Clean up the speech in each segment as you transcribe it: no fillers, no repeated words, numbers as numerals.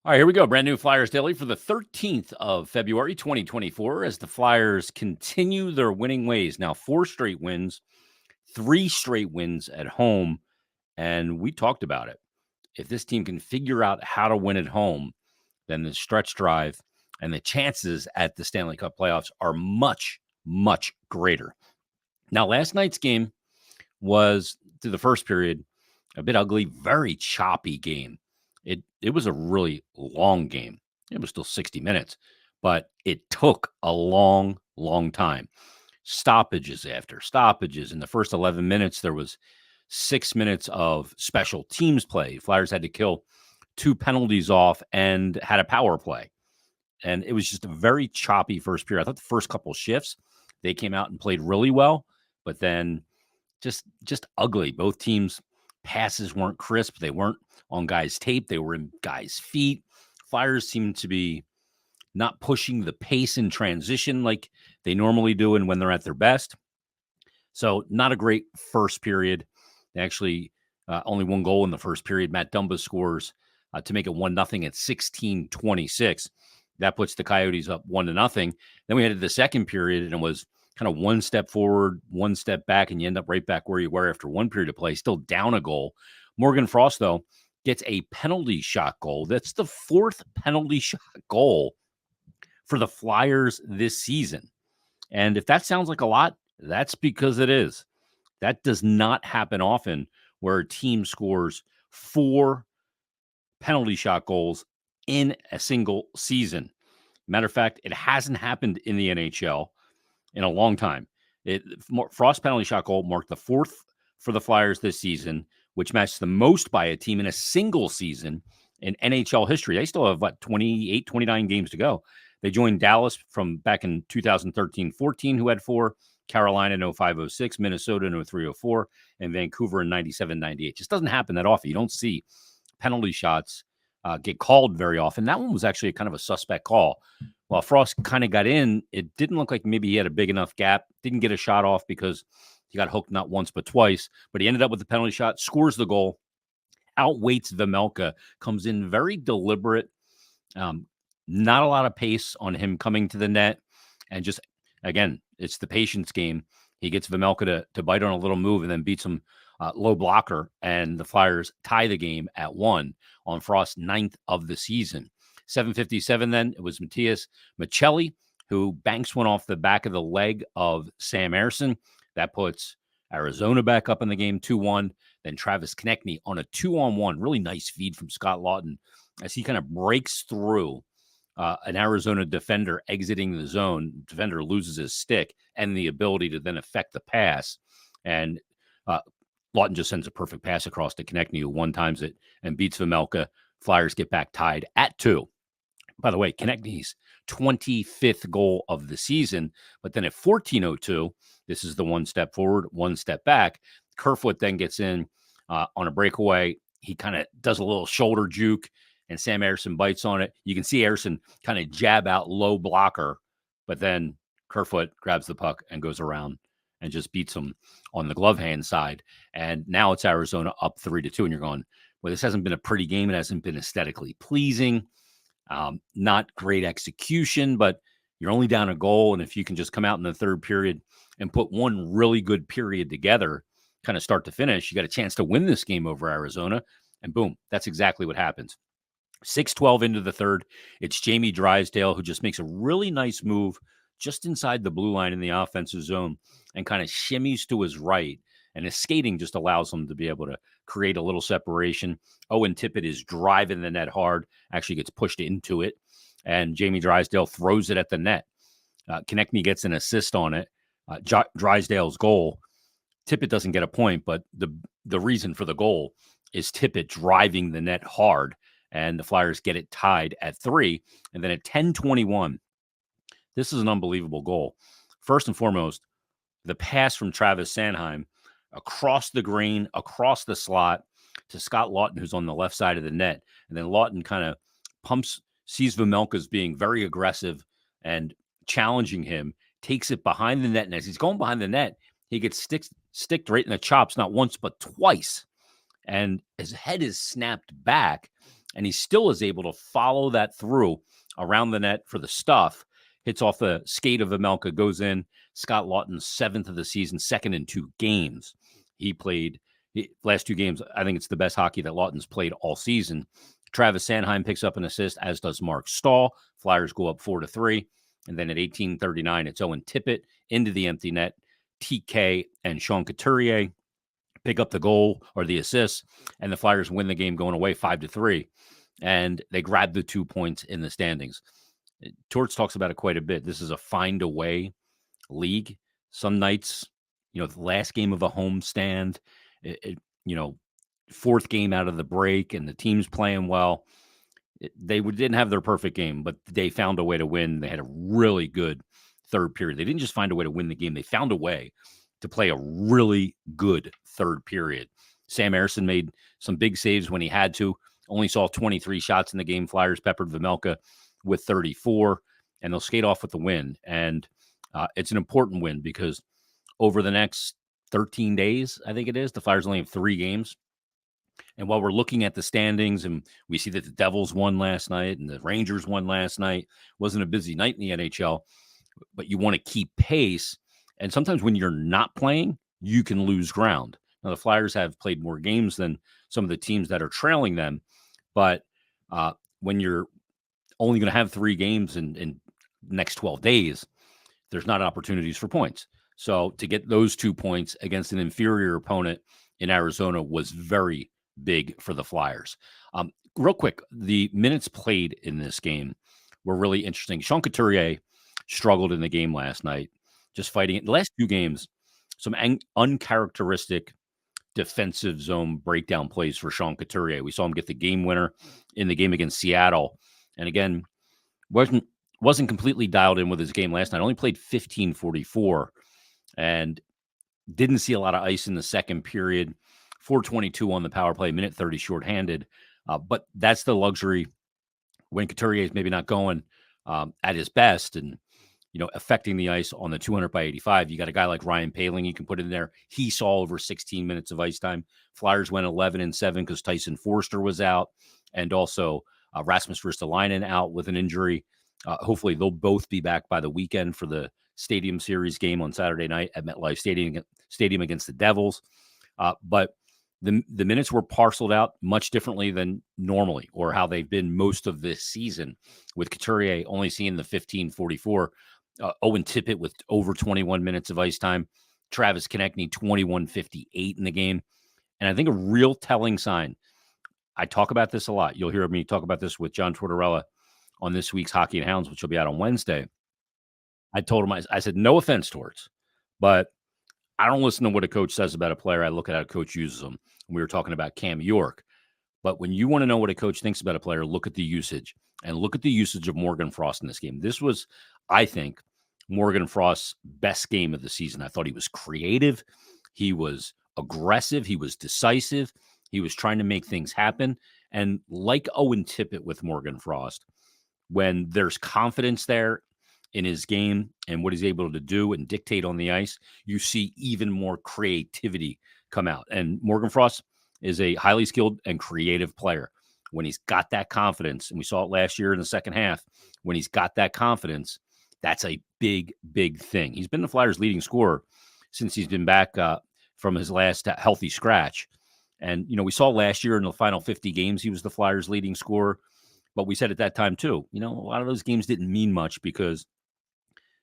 All right, here we go. Brand new Flyers Daily for the 13th of February, 2024, as the Flyers continue their winning ways. Now, 4 straight wins, 3 straight wins at home. And we talked about it. If this team can figure out how to win at home, then the stretch drive and the chances at the Stanley Cup playoffs are much, much greater. Now, last night's game was, through the first period, a bit ugly, very choppy game. It was a really long game. It was still 60 minutes, but it took a long, long time. Stoppages after stoppages. In the first 11 minutes, there was 6 minutes of special teams play. Flyers had to kill 2 penalties off and had a power play. And it was just a very choppy first period. I thought the first couple shifts, they came out and played really well, but then just ugly. Both teams' passes weren't crisp. They weren't on guys' tape. They were in guys' feet. Flyers seemed to be not pushing the pace in transition like they normally do and when they're at their best. So not a great first period. They actually only 1 goal in the first period. Matt Dumba scores to make it 1-0 at 16:26. That puts the Coyotes up 1-0. Then we headed to the second period, and it was kind of one step forward, one step back, and you end up right back where you were after one period of play, still down a goal. Morgan Frost, though, gets a penalty shot goal. That's the 4th penalty shot goal for the Flyers this season. And if that sounds like a lot, that's because it is. That does not happen often where a team scores 4 penalty shot goals in a single season. Matter of fact, it hasn't happened in the NHL in a long time. Frost penalty shot goal marked the 4th for the Flyers this season, which matched the most by a team in a single season in NHL history. They still have, 28, 29 games to go. They joined Dallas from back in 2013-14, who had 4, Carolina in 05-06, Minnesota in 03-04, and Vancouver in 97-98. Just doesn't happen that often. You don't see penalty shots get called very often. That one was actually kind of a suspect call. While Frost kind of got in, it didn't look like maybe he had a big enough gap. Didn't get a shot off because he got hooked not once but twice. But he ended up with the penalty shot, scores the goal, outweights Vejmelka, comes in very deliberate. Not a lot of pace on him coming to the net. And just, again, it's the patience game. He gets Vejmelka to bite on a little move and then beats him low blocker. And the Flyers tie the game at 1 on Frost's 9th of the season. 7:57 then, it was Matias Maccelli who banks one off the back of the leg of Sam Ersson. That puts Arizona back up in the game 2-1. Then Travis Konechny on a 2-on-1. Really nice feed from Scott Laughton as he kind of breaks through an Arizona defender exiting the zone. Defender loses his stick and the ability to then affect the pass. And Laughton just sends a perfect pass across to Konechny, who one-times it and beats Vejmelka. Flyers get back tied at 2. By the way, Konechny's 25th goal of the season. But then at 14:02, this is the one step forward, one step back. Kerfoot then gets in on a breakaway. He kind of does a little shoulder juke, and Sam Ersson bites on it. You can see Ersson kind of jab out low blocker, but then Kerfoot grabs the puck and goes around and just beats him on the glove hand side. And now it's Arizona up 3-2. And you're going, well, this hasn't been a pretty game. It hasn't been aesthetically pleasing. Not great execution, but you're only down a goal. And if you can just come out in the third period and put one really good period together, kind of start to finish, you got a chance to win this game over Arizona. And boom, that's exactly what happens. 6:12 into the third, it's Jamie Drysdale who just makes a really nice move just inside the blue line in the offensive zone and kind of shimmies to his right. And his skating just allows him to be able to create a little separation. Owen Tippett is driving the net hard, actually gets pushed into it, and Jamie Drysdale throws it at the net. Konechny gets an assist on it. Drysdale's goal. Tippett doesn't get a point, but the reason for the goal is Tippett driving the net hard, and the Flyers get it tied at 3. And then at 10:21, this is an unbelievable goal. First and foremost, the pass from Travis Sanheim across the green, across the slot to Scott Laughton, who's on the left side of the net. And then Laughton kind of sees Vejmelka's being very aggressive and challenging him, takes it behind the net. And as he's going behind the net, he gets sticked right in the chops, not once, but twice. And his head is snapped back. and he still is able to follow that through around the net for the stuff. Hits off the skate of Vejmelka, goes in. Scott Laughton, 7th of the season, second in 2 games. He played last 2 games. I think it's the best hockey that Laughton's played all season. Travis Sanheim picks up an assist, as does Mark Stahl. Flyers go up 4-3. And then at 18:39, it's Owen Tippett into the empty net. TK and Sean Couturier pick up the goal or the assist, and the Flyers win the game going away 5-3. And they grab the 2 points in the standings. Torts talks about it quite a bit. This is a find a way league. Some nights, the last game of a homestand, fourth game out of the break, and the team's playing well. They didn't have their perfect game, but they found a way to win. They had a really good third period. They didn't just find a way to win the game. They found a way to play a really good third period. Sam Ersson made some big saves when he had to. Only saw 23 shots in the game. Flyers peppered Vejmelka with 34, and they'll skate off with the win. And it's an important win because over the next 13 days, I think it is, the Flyers only have 3 games. And while we're looking at the standings and we see that the Devils won last night and the Rangers won last night, wasn't a busy night in the NHL, but you want to keep pace. And sometimes when you're not playing, you can lose ground. Now, the Flyers have played more games than some of the teams that are trailing them. But when you're only going to have 3 games in the next 12 days, there's not opportunities for points. So to get those 2 points against an inferior opponent in Arizona was very big for the Flyers. Real quick, the minutes played in this game were really interesting. Sean Couturier struggled in the game last night, just fighting it. The last 2 games, some uncharacteristic defensive zone breakdown plays for Sean Couturier. We saw him get the game winner in the game against Seattle. And again, wasn't completely dialed in with his game last night. Only played 15:44 and didn't see a lot of ice in the second period. 4:22 on the power play, minute 30 shorthanded. But that's the luxury when Couturier is maybe not going at his best and, affecting the ice on the 200/85. You got a guy like Ryan Poehling you can put in there. He saw over 16 minutes of ice time. Flyers went 11-7 because Tyson Forster was out, and also Rasmus Ristolainen out with an injury. Hopefully they'll both be back by the weekend for the Stadium Series game on Saturday night at MetLife Stadium against the Devils. But the minutes were parceled out much differently than normally, or how they've been most of this season, with Couturier only seeing the 15:44. Owen Tippett with over 21 minutes of ice time. Travis Konechny, 21:58 in the game. And I think a real telling sign, I talk about this a lot. You'll hear me talk about this with John Tortorella on this week's Hockey and Hounds, which will be out on Wednesday. I told him, I said, no offense towards, but I don't listen to what a coach says about a player. I look at how a coach uses them. We were talking about Cam York. But when you want to know what a coach thinks about a player, look at the usage. And look at the usage of Morgan Frost in this game. This was, I think, Morgan Frost's best game of the season. I thought he was creative. He was aggressive. He was decisive. He was trying to make things happen. And like Owen Tippett with Morgan Frost, when there's confidence there in his game and what he's able to do and dictate on the ice, you see even more creativity come out. And Morgan Frost is a highly skilled and creative player. When he's got that confidence, and we saw it last year in the second half, when he's got that confidence, that's a big, big thing. He's been the Flyers' leading scorer since he's been back from his last healthy scratch. And, we saw last year in the final 50 games, he was the Flyers' leading scorer. But we said at that time, too, a lot of those games didn't mean much because,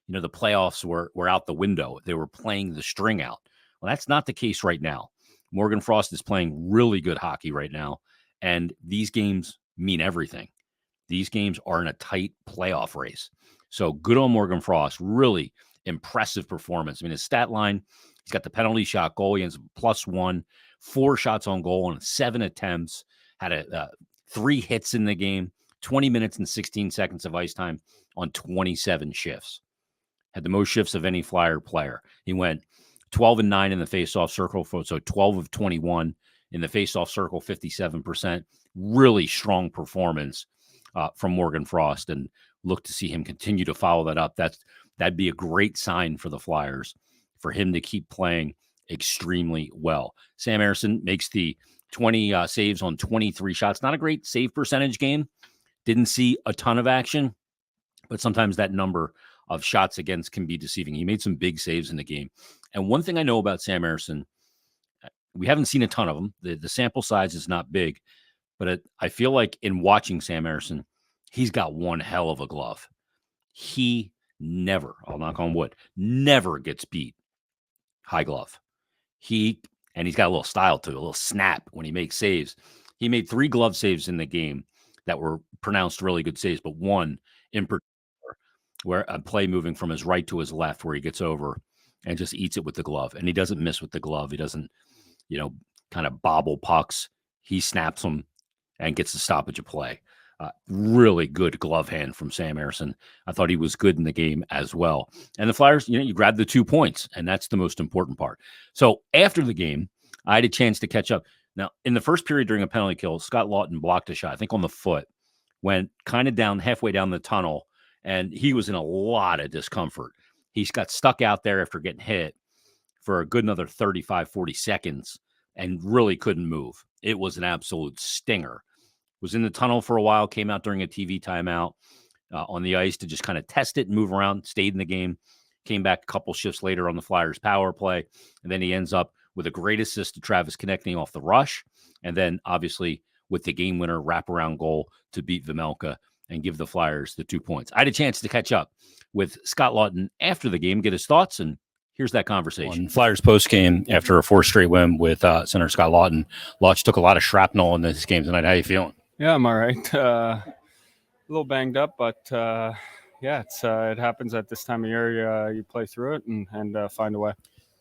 the playoffs were out the window. They were playing the string out. Well, that's not the case right now. Morgan Frost is playing really good hockey right now. And these games mean everything. These games are in a tight playoff race. So good on Morgan Frost. Really impressive performance. I mean, his stat line, he's got the penalty shot goal. He has +1, 4 shots on goal on 7 attempts, had 3 hits in the game, 20 minutes and 16 seconds of ice time on 27 shifts. Had the most shifts of any Flyer player. He went 12-9 in the faceoff circle, so 12 of 21 in the faceoff circle, 57%. Really strong performance from Morgan Frost, and look to see him continue to follow that up. That'd be a great sign for the Flyers, for him to keep playing extremely well. Sam Ersson makes the 20 saves on 23 shots. Not a great save percentage game. Didn't see a ton of action, but sometimes that number of shots against can be deceiving. He made some big saves in the game. And one thing I know about Sam Emerson, we haven't seen a ton of them. The sample size is not big, but I feel like in watching Sam Emerson, he's got one hell of a glove. He never, I'll knock on wood, never gets beat high glove. He's got a little style to it, a little snap when he makes saves. He made 3 glove saves in the game that were pronounced really good saves, but one in particular where a play moving from his right to his left where he gets over and just eats it with the glove. And he doesn't miss with the glove. He doesn't, kind of bobble pucks. He snaps them and gets the stoppage of play. Really good glove hand from Sam Emerson. I thought he was good in the game as well. And the Flyers, you grabbed the 2 points, and that's the most important part. So after the game, I had a chance to catch up. Now, in the first period during a penalty kill, Scott Laughton blocked a shot, I think on the foot, went kind of down, halfway down the tunnel, and he was in a lot of discomfort. He's got stuck out there after getting hit for a good another 35, 40 seconds and really couldn't move. It was an absolute stinger. Was in the tunnel for a while, came out during a TV timeout on the ice to just kind of test it and move around, stayed in the game, came back a couple shifts later on the Flyers power play, and then he ends up with a great assist to Travis Konechny off the rush, and then obviously with the game winner wraparound goal to beat Vejmelka and give the Flyers the 2 points. I had a chance to catch up with Scott Laughton after the game, get his thoughts, and here's that conversation. On Flyers post game after a 4 straight win with center Scott Laughton. Lauch took a lot of shrapnel in this game tonight. How you feeling? Yeah, I'm all right. A little banged up, but it happens at this time of year. You play through it and find a way.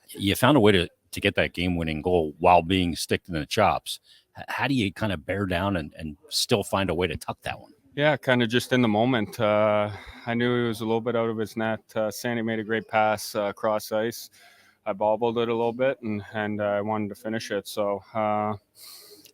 You found a way to get that game-winning goal while being sticked in the chops. How do you kind of bear down and still find a way to tuck that one? Yeah, kind of just in the moment. I knew he was a little bit out of his net. Sandy made a great pass across ice. I bobbled it a little bit, and I wanted to finish it. So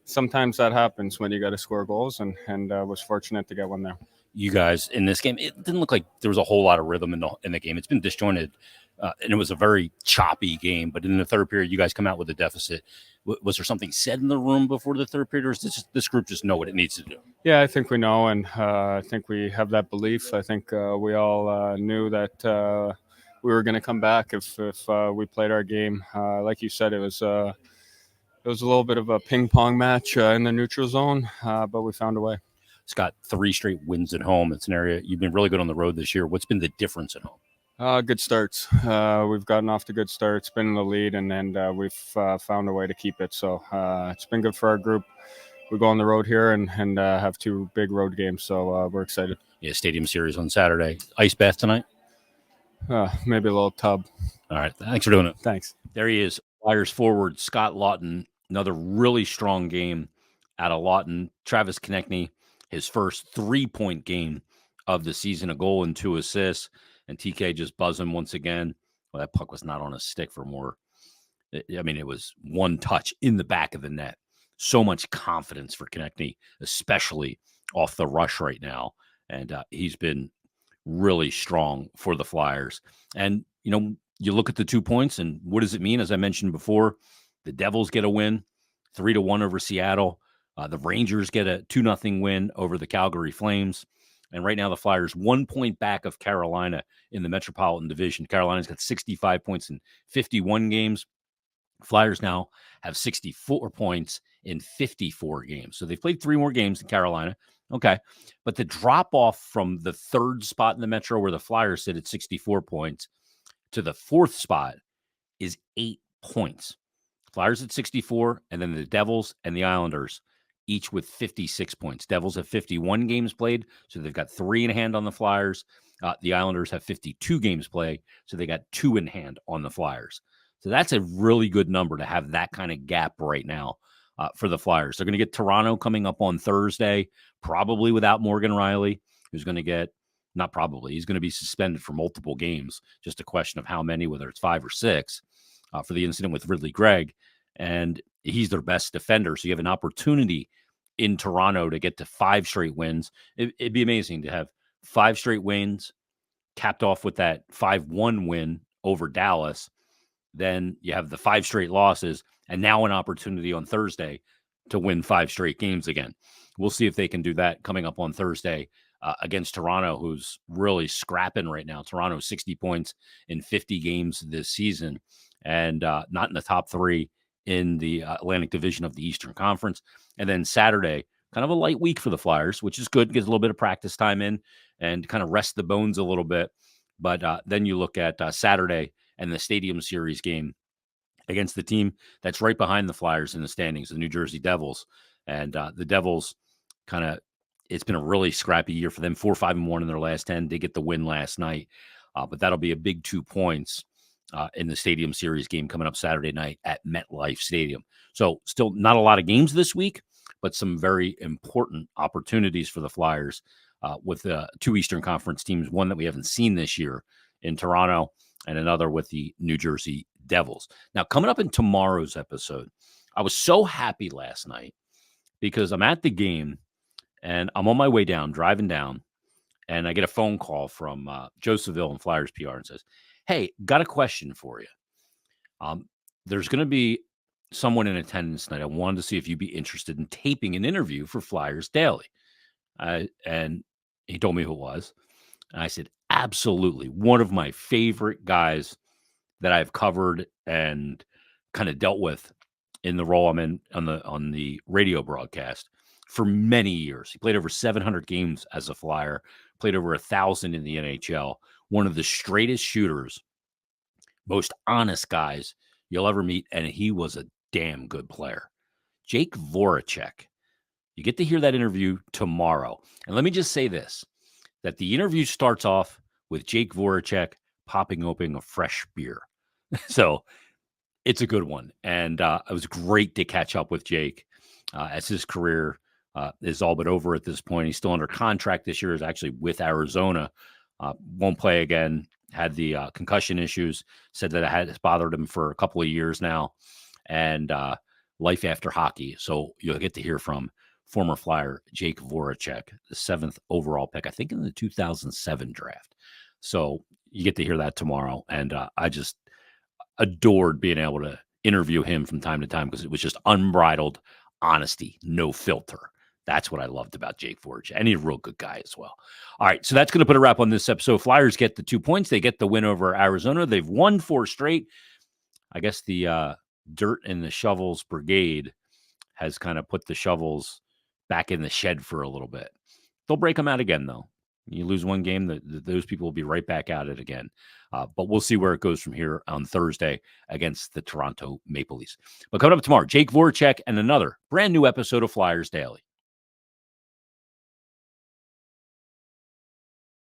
sometimes that happens when you got to score goals, and was fortunate to get one there. You guys in this game, it didn't look like there was a whole lot of rhythm in the game. It's been disjointed, and it was a very choppy game. But in the third period, you guys come out with a deficit. Was there something said in the room before the third period, or does this group just know what it needs to do? Yeah, I think we know, and I think we have that belief. I think we all knew that we were going to come back if we played our game. Like you said, it was a little bit of a ping-pong match in the neutral zone, but we found a way. Scott, 3 straight wins at home. It's an area you've been really good on the road this year. What's been the difference at home? Good starts. We've gotten off to good starts, been in the lead, and we've found a way to keep it. So it's been good for our group. We go on the road here and have 2 big road games, so we're excited. Yeah, Stadium Series on Saturday. Ice bath tonight? Maybe a little tub. All right. Thanks for doing it. Thanks. There he is, Flyers forward Scott Laughton. Another really strong game out of Laughton. Travis Konechny, his first 3-point game of the season, a goal and 2 assists. And TK just buzzing once again. Well, that puck was not on a stick for more. It was one touch in the back of the net. So much confidence for Konechny, especially off the rush right now. And he's been really strong for the Flyers. And, you look at the 2 points, and what does it mean? As I mentioned before, the Devils get a win, 3-1 over Seattle. The Rangers get a 2-0 win over the Calgary Flames. And right now the Flyers 1 point back of Carolina in the Metropolitan Division. Carolina's got 65 points in 51 games. Flyers now have 64 points in 54 games. So they've played 3 more games than Carolina. Okay. But the drop off from the 3rd spot in the Metro where the Flyers sit at 64 points to the 4th spot is 8 points. Flyers at 64, and then the Devils and the Islanders each with 56 points. Devils have 51 games played, so they've got 3 in hand on the Flyers. The Islanders have 52 games played, so they got 2 in hand on the Flyers. So that's a really good number to have that kind of gap right now for the Flyers. They're going to get Toronto coming up on Thursday, probably without Morgan Rielly, who's going to get, not probably, he's going to be suspended for multiple games. Just a question of how many, whether it's 5 or 6, for the incident with Ridley Gregg. And he's their best defender. So you have an opportunity in Toronto to get to 5 straight wins. It'd be amazing to have 5 straight wins capped off with that 5-1 win over Dallas. Then you have the 5 straight losses and now an opportunity on Thursday to win 5 straight games again. We'll see if they can do that coming up on Thursday against Toronto, who's really scrapping right now. Toronto 60 points in 50 games this season, and not in the top 3 in the Atlantic Division of the Eastern Conference. And then Saturday, kind of a light week for the Flyers, which is good. Gets a little bit of practice time in and kind of rest the bones a little bit. But then you look at Saturday and the Stadium Series game against the team that's right behind the Flyers in the standings, the New Jersey Devils. And the Devils kind of, it's been a really scrappy year for them, 4-5-1 in their last 10. They get the win last night, but that'll be a big 2 points in the Stadium Series game coming up Saturday night at MetLife Stadium. So still not a lot of games this week, but some very important opportunities for the Flyers with 2 Eastern Conference teams, one that we haven't seen this year in Toronto and another with the New Jersey Devils. Now, coming up in tomorrow's episode, I was so happy last night because I'm at the game and I'm on my way down, driving down, and I get a phone call from Joe Seville and Flyers PR and says, "Hey, got a question for you. There's going to be someone in attendance tonight. I wanted to see if you'd be interested in taping an interview for Flyers Daily." And he told me who it was. And I said, absolutely. One of my favorite guys that I've covered and kind of dealt with in the role I'm in on the radio broadcast for many years. He played over 700 games as a Flyer, played over 1,000 in the NHL. One of the straightest shooters, most honest guys you'll ever meet, and he was a damn good player. Jake Voracek. You get to hear that interview tomorrow. And let me just say this, that the interview starts off with Jake Voracek popping open a fresh beer. So it's a good one. And it was great to catch up with Jake as his career is all but over at this point. He's still under contract this year. Is actually with Arizona. Won't play again. Had the concussion issues. Said that it has bothered him for a couple of years now. And life after hockey. So you'll get to hear from former Flyer Jake Voracek, the 7th overall pick, I think in the 2007 draft. So you get to hear that tomorrow. And I just adored being able to interview him from time to time because it was just unbridled honesty, no filter. That's what I loved about Jake Voracek. And he's a real good guy as well. All right, so that's going to put a wrap on this episode. Flyers get the 2 points. They get the win over Arizona. They've won 4 straight. I guess the dirt and the shovels brigade has kind of put the shovels back in the shed for a little bit. They'll break them out again, though. You lose one game, those people will be right back at it again. But we'll see where it goes from here on Thursday against the Toronto Maple Leafs. But coming up tomorrow, Jake Voracek and another brand new episode of Flyers Daily.